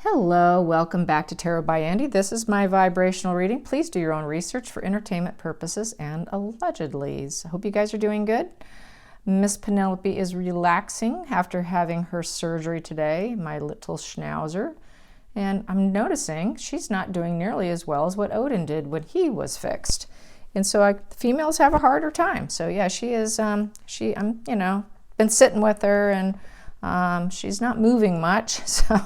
Hello, welcome back to Tarot by Andy. This is my vibrational reading. Please do your own research for entertainment purposes and allegedlys. I hope you guys are doing good. Miss Penelope is relaxing after having her surgery today, my little schnauzer. And I'm noticing she's not doing nearly as well as what Odin did when he was fixed. And so females have a harder time. So yeah, she is, I'm been sitting with her and she's not moving much. So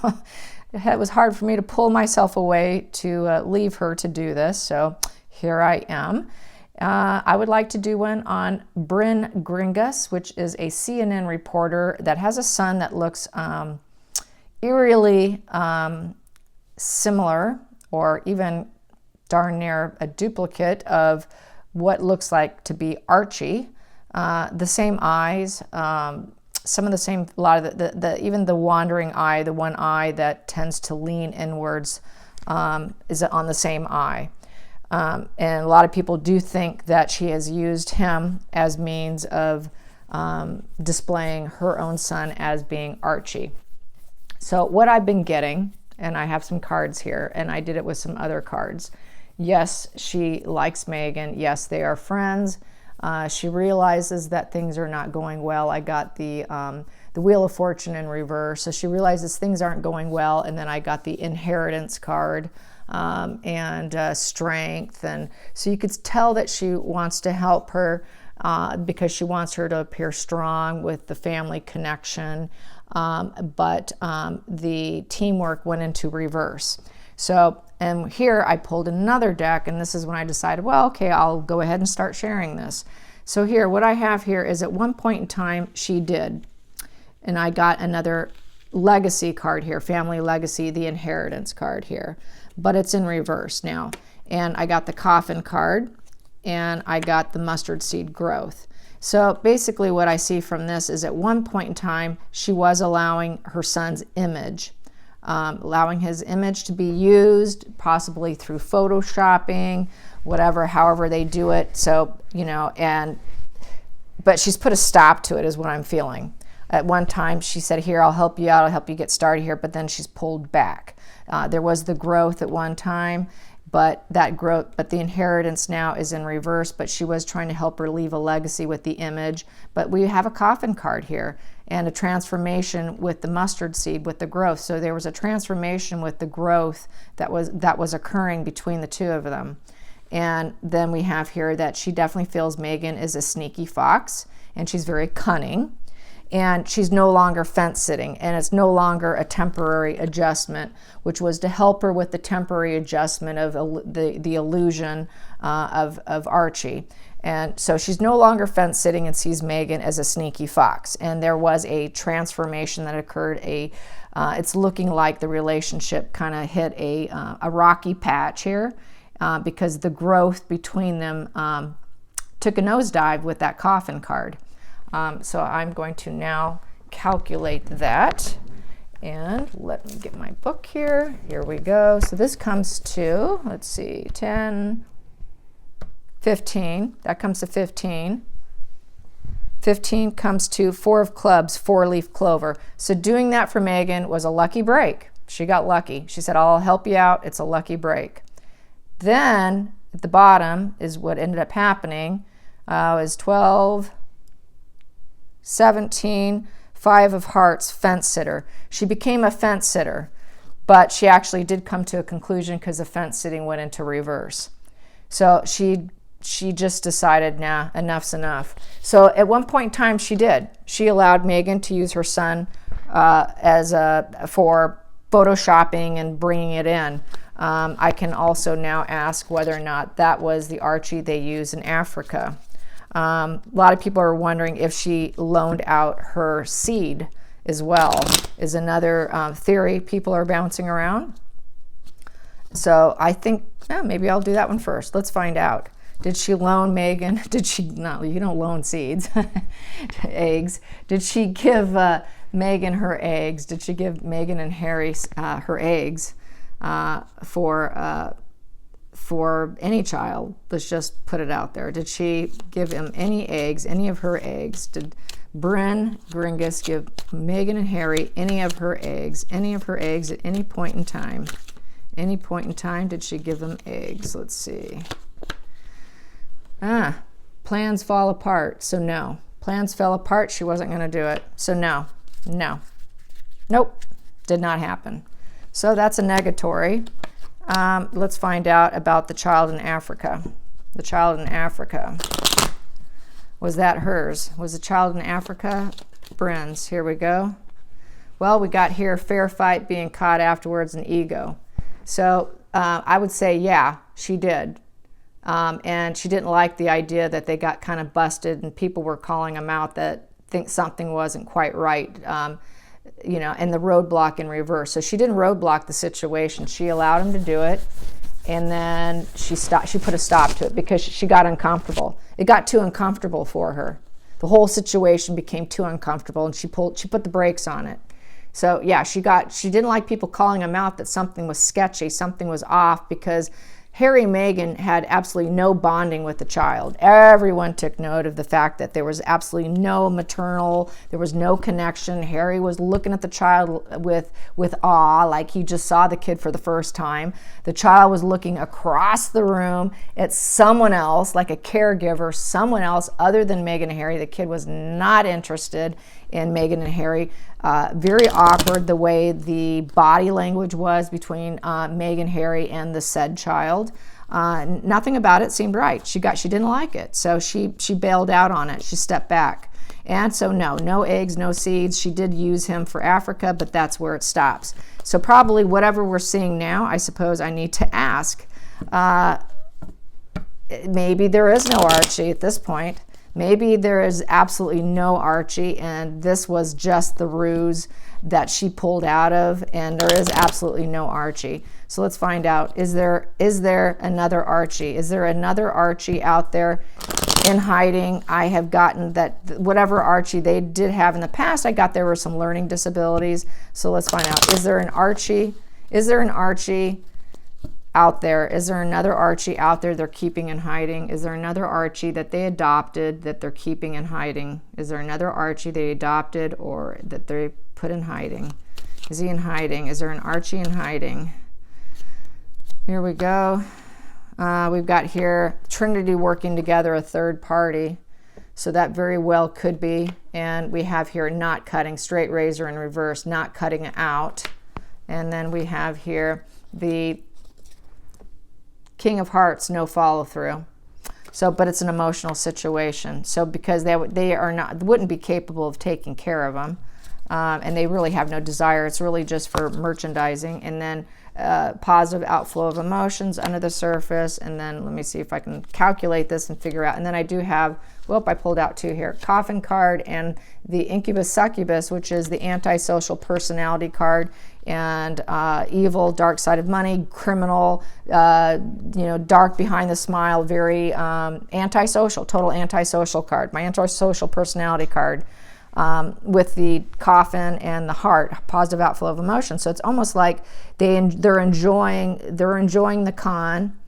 it was hard for me to pull myself away to leave her to do this. So here I am. I would like to do one on Brynn Gringas, which is a CNN reporter that has a son that looks eerily similar, or even darn near a duplicate of what looks like to be Archie. The same eyes, some of the same, a lot of even the wandering eye, the one eye that tends to lean inwards, is on the same eye. And a lot of people do think that she has used him as means of displaying her own son as being Archie. So what I've been getting, and I have some cards here, and I did it with some other cards. Yes, she likes Megan. Yes, they are friends. She realizes that things are not going well. I got the Wheel of Fortune in reverse. So she realizes things aren't going well. And then I got the inheritance card and strength. And so you could tell that she wants to help her because she wants her to appear strong with the family connection. But the teamwork went into reverse. So, and here I pulled another deck, and this is when I decided, well, okay, I'll go ahead and start sharing this. So here, what I have here is at one point in time, she did. And I got another legacy card here, family legacy, the inheritance card here. But it's in reverse now. And I got the coffin card, and I got the mustard seed growth. So basically what I see from this is at one point in time, she was allowing her son's image, allowing his image to be used, possibly through photoshopping, whatever, however they do it. So, but she's put a stop to it is what I'm feeling. At one time she said, here, I'll help you out, I'll help you get started here, but then she's pulled back. There was the growth at one time, but the inheritance now is in reverse, but she was trying to help her leave a legacy with the image. But we have a coffin card here and a transformation with the mustard seed, with the growth. So there was a transformation with the growth that was occurring between the two of them. And then we have here that she definitely feels Megan is a sneaky fox, and she's very cunning. And she's no longer fence sitting, and it's no longer a temporary adjustment, which was to help her with the temporary adjustment of the illusion of Archie. And so she's no longer fence sitting and sees Megan as a sneaky fox. And there was a transformation that occurred. It's looking like the relationship kind of hit a rocky patch here because the growth between them took a nosedive with that coffin card. So I'm going to now calculate that, and let me get my book here. Here we go. So this comes to, let's see, 10, 15. That comes to 15. 15 comes to 4 of clubs, 4-leaf clover. So doing that for Megan was a lucky break. She got lucky. She said, I'll help you out. It's a lucky break. Then at the bottom is what ended up happening is 12, 17, 5 of hearts, fence sitter. She became a fence sitter, but she actually did come to a conclusion because the fence sitting went into reverse. So she just decided, nah, enough's enough. So at one point in time, she did. She allowed Megan to use her son for photoshopping and bringing it in. I can also now ask whether or not that was the Archie they use in Africa. A lot of people are wondering if she loaned out her seed as well, is another theory people are bouncing around. So I think maybe I'll do that one first. Let's find out. Did she loan Megan? Did she not? You don't loan seeds, eggs. Did she give Megan her eggs? Did she give Megan and Harry her eggs for any child? Let's just put it out there. Did she give him any eggs, any of her eggs? Brynn Gringas give Meghan and Harry any of her eggs at any point in time? Any point in time did she give them eggs? Let's see. Plans fall apart, so no. Plans fell apart, she wasn't going to do it. So no. Nope, did not happen. So that's a negatory. Let's find out about the child in Africa. The child in Africa. Was that hers? Was the child in Africa Brynn's? Here we go. Well, we got here fair fight, being caught afterwards, and ego. So I would say, yeah, she did. And she didn't like the idea that they got kind of busted and people were calling them out that think something wasn't quite right, you know, and the roadblock in reverse. So she didn't roadblock the situation. She allowed him to do it. And then she put a stop to it because she got uncomfortable. It got too uncomfortable for her. The whole situation became too uncomfortable, and she put the brakes on it. So yeah, she didn't like people calling him out that something was sketchy, something was off, because Harry and Meghan had absolutely no bonding with the child. Everyone took note of the fact that there was absolutely no maternal, there was no connection. Harry was looking at the child with awe, like he just saw the kid for the first time. The child was looking across the room at someone else, like a caregiver, someone else other than Meghan and Harry. The kid was not interested in Meghan and Harry. Very awkward the way the body language was between Meghan, Harry, and the said child. Nothing about it seemed right. She didn't like it, so she bailed out on it. She stepped back. And so no eggs, no seeds. She did use him for Africa, but that's where it stops. So probably whatever we're seeing now, I suppose I need to ask. Maybe there is no Archie at this point. Maybe there is absolutely no Archie, and this was just the ruse that she pulled out of, and there is absolutely no Archie. So let's find out. Is there another Archie? Is there another Archie out there in hiding? I have gotten that whatever Archie they did have in the past, I got there were some learning disabilities. So let's find out. Is there an Archie? Is there an Archie out there? Is there another Archie out there they're keeping in hiding? Is there another Archie that they adopted that they're keeping in hiding? Is there another Archie they adopted or that they put in hiding? Is he in hiding? Is there an Archie in hiding? Here we go. We've got here Trinity working together, a third party. So that very well could be. And we have here not cutting, straight razor in reverse, not cutting it out. And then we have here the King of Hearts, no follow through. So, but it's an emotional situation. So because they wouldn't be capable of taking care of them, and they really have no desire. It's really just for merchandising. And then positive outflow of emotions under the surface. And then let me see if I can calculate this and figure out. And then I do have, well, I pulled out two here, Coffin card and the Incubus Succubus, which is the antisocial personality card. And evil, dark side of money, criminal, dark behind the smile, very antisocial, total antisocial card. My antisocial personality card with the coffin and the heart, positive outflow of emotion. So it's almost like they're enjoying the con,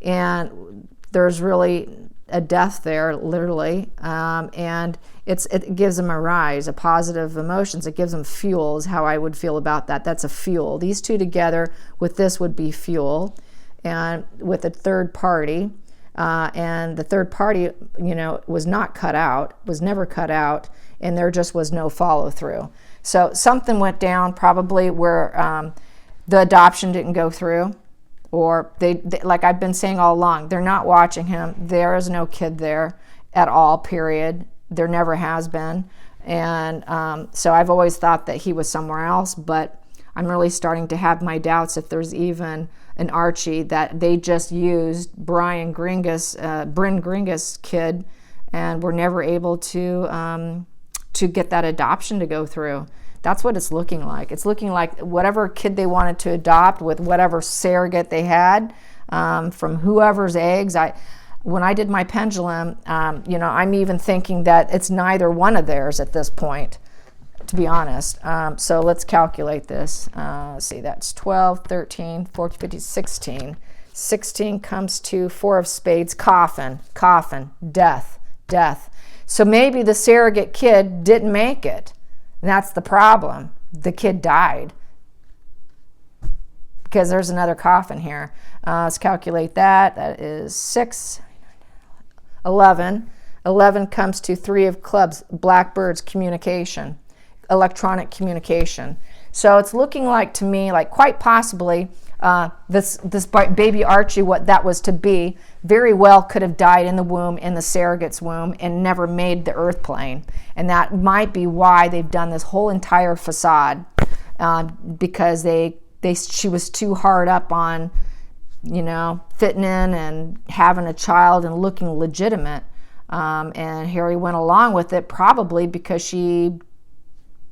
and there's really a death there, literally, and it gives them a rise, a positive emotions. It gives them fuel, is how I would feel about that. That's a fuel. These two together with this would be fuel, and with a third party, and the third party, was not cut out, was never cut out, and there just was no follow through. So something went down, probably where the adoption didn't go through. Or they, like I've been saying all along, they're not watching him. There is no kid there at all, period. There never has been. And so I've always thought that he was somewhere else, but I'm really starting to have my doubts if there's even an Archie, that they just used Brynn Gringas' kid, and were never able to get that adoption to go through. That's what it's looking like. It's looking like whatever kid they wanted to adopt with whatever surrogate they had from whoever's eggs. When I did my pendulum, I'm even thinking that it's neither one of theirs at this point, to be honest. So let's calculate this. Let's see, that's 12, 13, 14, 15, 16. 16 comes to 4 of spades, coffin, death. So maybe the surrogate kid didn't make it. And that's the problem. The kid died. Because there's another coffin here. Let's calculate that. That is 6, 11. 11 comes to 3 of clubs, blackbirds, communication, electronic communication. So it's looking like to me, like quite possibly this baby Archie, what that was to be, very well could have died in the womb, in the surrogate's womb, and never made the earth plane. And that might be why they've done this whole entire facade, because she was too hard up on, you know, fitting in and having a child and looking legitimate. And Harry went along with it probably because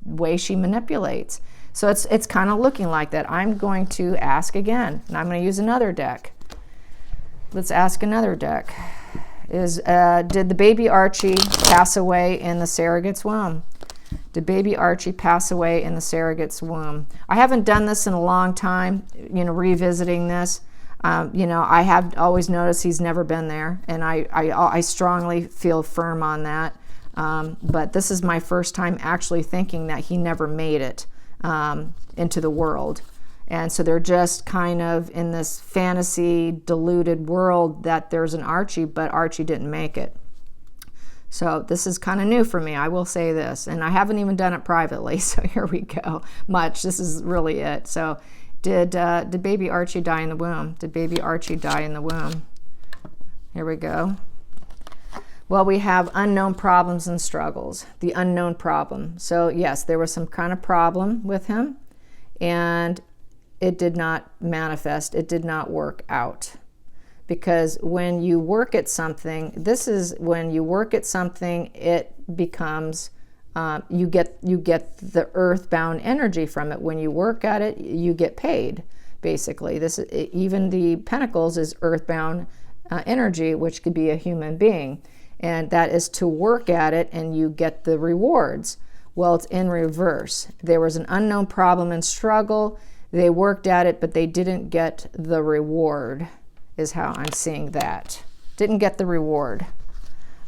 way she manipulates. So it's kind of looking like that. I'm going to ask again, and I'm going to use another deck. Let's ask another deck. Did the baby Archie pass away in the surrogate's womb? Did baby Archie pass away in the surrogate's womb? I haven't done this in a long time, you know, revisiting this. You know, I have always noticed he's never been there, and I strongly feel firm on that. But this is my first time actually thinking that he never made it into the world. And so they're just kind of in this fantasy deluded world that there's an Archie, but Archie didn't make it. So this is kind of new for me, I will say this. And I haven't even done it privately, so here we go. This is really it. So did baby Archie die in the womb? Did baby Archie die in the womb? Here we go. Well, we have unknown problems and struggles. The unknown problem. So yes, there was some kind of problem with him, and it did not manifest. It did not work out. Because when you work at something, it becomes, you get the earthbound energy from it. When you work at it, you get paid, basically. Even the pentacles is earthbound energy, which could be a human being. And that is to work at it and you get the rewards. Well, it's in reverse. There was an unknown problem and struggle. They worked at it, but they didn't get the reward, is how I'm seeing that. Didn't get the reward.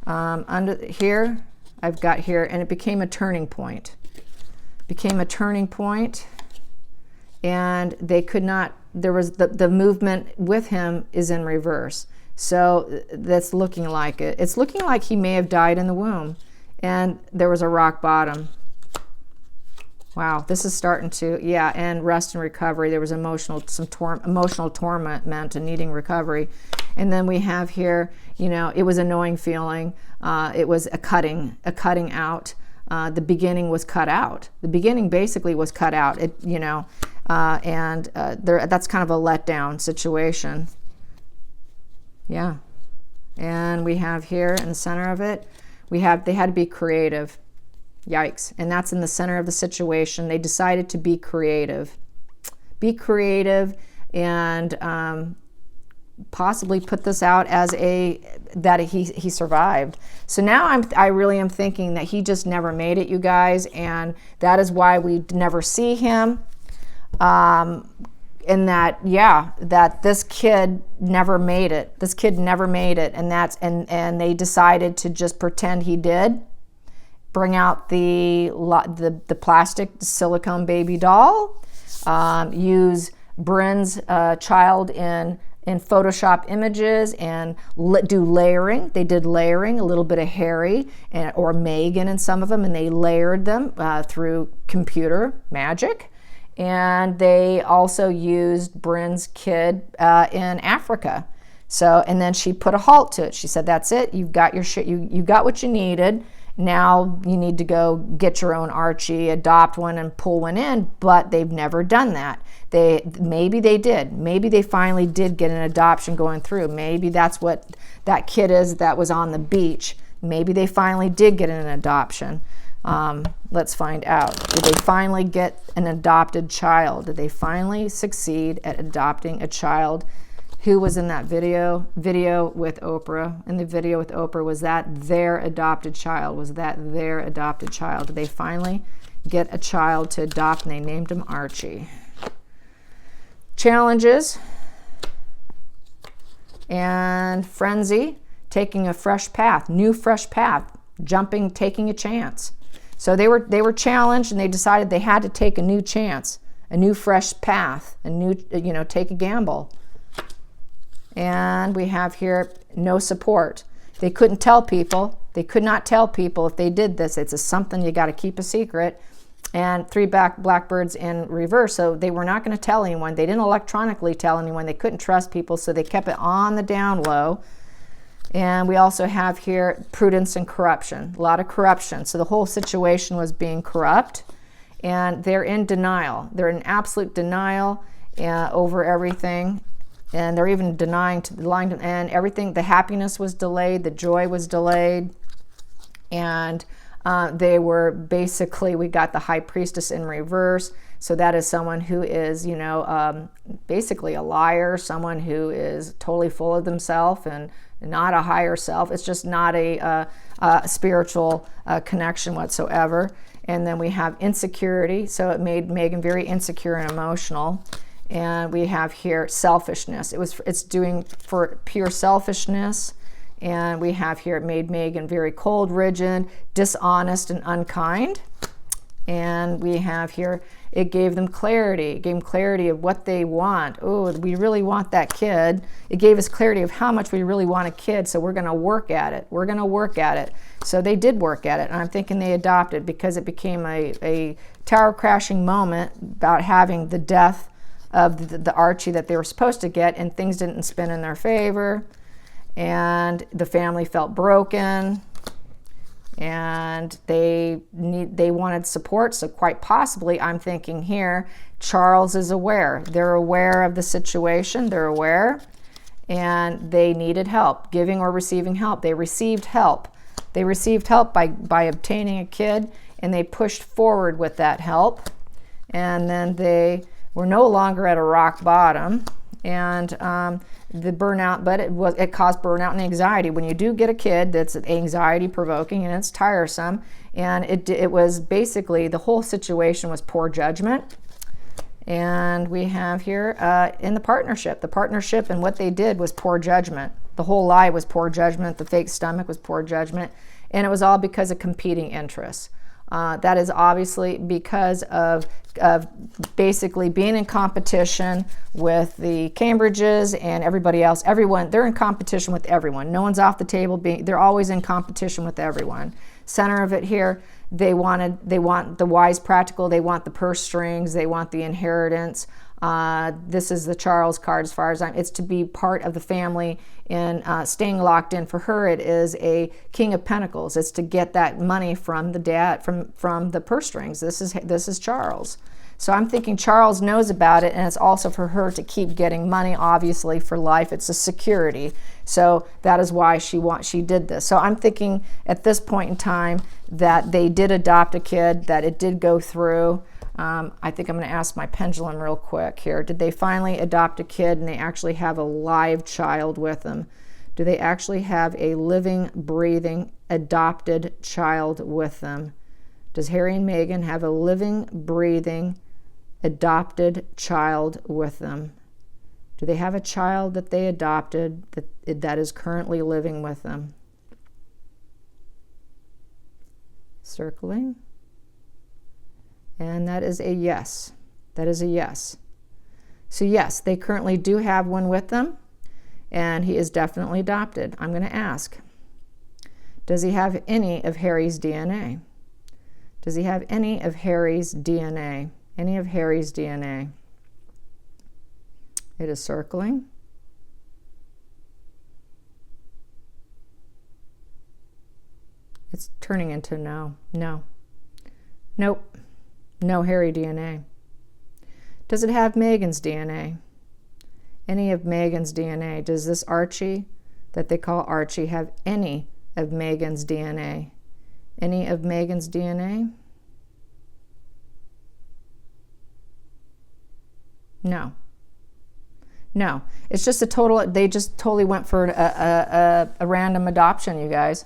Under here, I've got here, and it became a turning point. Became a turning point, and they could not, there was the movement with him is in reverse. So that's looking like it. It's looking like he may have died in the womb, and there was a rock bottom. Wow, this is starting to, yeah, and rest and recovery. There was emotional torment and needing recovery. And then we have here, you know, it was annoying feeling. It was a cutting out. The beginning was cut out. The beginning basically was cut out. It, you know, that's kind of a letdown situation. Yeah. And we have here in the center of it, they had to be creative. Yikes. And that's in the center of the situation. They decided to be creative. Be creative and possibly put this out as that he survived. So now I really am thinking that he just never made it, you guys, and that is why we never see him. And that, yeah, that this kid never made it. This kid never made it, and they decided to just pretend he did. Bring out the plastic silicone baby doll. Use Brynn's child in Photoshop images and do layering. They did layering, a little bit of Harry or Megan in some of them, and they layered them through computer magic. And they also used Brynn's kid in Africa. So, and then she put a halt to it. She said, "That's it. You've got your shit. You got what you needed. Now you need to go get your own Archie, adopt one, and pull one in." But they've never done that. Maybe they did. Maybe they finally did get an adoption going through. Maybe that's what that kid is that was on the beach. Maybe they finally did get an adoption. Let's find out. Did they finally get an adopted child? Did they finally succeed at adopting a child? Who was in that video with Oprah? In the video with Oprah, was that their adopted child? Was that their adopted child? Did they finally get a child to adopt, and they named him Archie? Challenges and frenzy, taking a fresh path, new fresh path. jumping, taking a chance. So they were challenged, and they decided they had to take a new chance, a new fresh path, a new, take a gamble. And we have here no support. They couldn't tell people. They could not tell people if they did this. It's something you got to keep a secret. And 3 blackbirds in reverse, so they were not going to tell anyone. They didn't electronically tell anyone. They couldn't trust people, so they kept it on the down low. And we also have here prudence and corruption, a lot of corruption. So the whole situation was being corrupt, and they're in denial. They're in absolute denial over everything, and they're even lying, and everything. The happiness was delayed, the joy was delayed, and they were basically, we got the high priestess in reverse. So that is someone who is, basically a liar, someone who is totally full of themselves and not a higher self. It's just not a spiritual connection whatsoever. And then we have insecurity. So it made Megan very insecure and emotional. And we have here selfishness. It's doing for pure selfishness. And we have here, it made Megan very cold, rigid, dishonest, and unkind. And we have here, it gave them clarity. It gave them clarity of what they want. Oh, we really want that kid. It gave us clarity of how much we really want a kid, so we're going to work at it. We're going to work at it. So they did work at it, and I'm thinking they adopted, because it became a tower crashing moment about having the death of the Archie that they were supposed to get, and things didn't spin in their favor, and the family felt broken. And they wanted support, so quite possibly, I'm thinking here, Charles is aware. They're aware of the situation. They're aware, and they needed help, giving or receiving help. They received help. They received help by obtaining a kid, and they pushed forward with that help. And then they were no longer at a rock bottom, and the burnout, but it caused burnout and anxiety. When you do get a kid that's anxiety provoking and it's tiresome, and it was basically, the whole situation was poor judgment. And we have here in the partnership and what they did was poor judgment. The whole lie was poor judgment. The fake stomach was poor judgment, and it was all because of competing interests. That is obviously because of basically being in competition with the Cambridges and everybody else. Everyone, they're in competition with everyone. No one's off the table. They're always in competition with everyone. Center of it here, they want the wise practical. They want the purse strings. They want the inheritance. This is the Charles card as far as it's to be part of the family and staying locked in. For her, it is a King of Pentacles. It's to get that money from the dad, from the purse strings. This is Charles. So I'm thinking Charles knows about it, and it's also for her to keep getting money, obviously, for life. It's a security. So that is why she did this. So I'm thinking at this point in time that they did adopt a kid, that it did go through. I think I'm going to ask my pendulum real quick here. Did they finally adopt a kid and they actually have a live child with them? Do they actually have a living, breathing, adopted child with them? Does Harry and Meghan have a living, breathing, adopted child with them? Do they have a child that they adopted that is currently living with them? Circling. And that is a yes. That is a yes. So yes, they currently do have one with them, and he is definitely adopted. I'm going to ask, does he have any of Harry's DNA? Does he have any of Harry's DNA? Any of Harry's DNA? It is circling. It's turning into no. No. Nope. No Harry DNA. Does it have Meghan's DNA? Any of Meghan's DNA? Does this Archie, that they call Archie, have any of Meghan's DNA? Any of Meghan's DNA? No. No. It's just a total, they just totally went for a random adoption, you guys.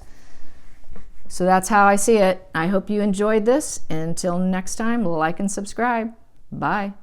So that's how I see it. I hope you enjoyed this. Until next time, like and subscribe. Bye.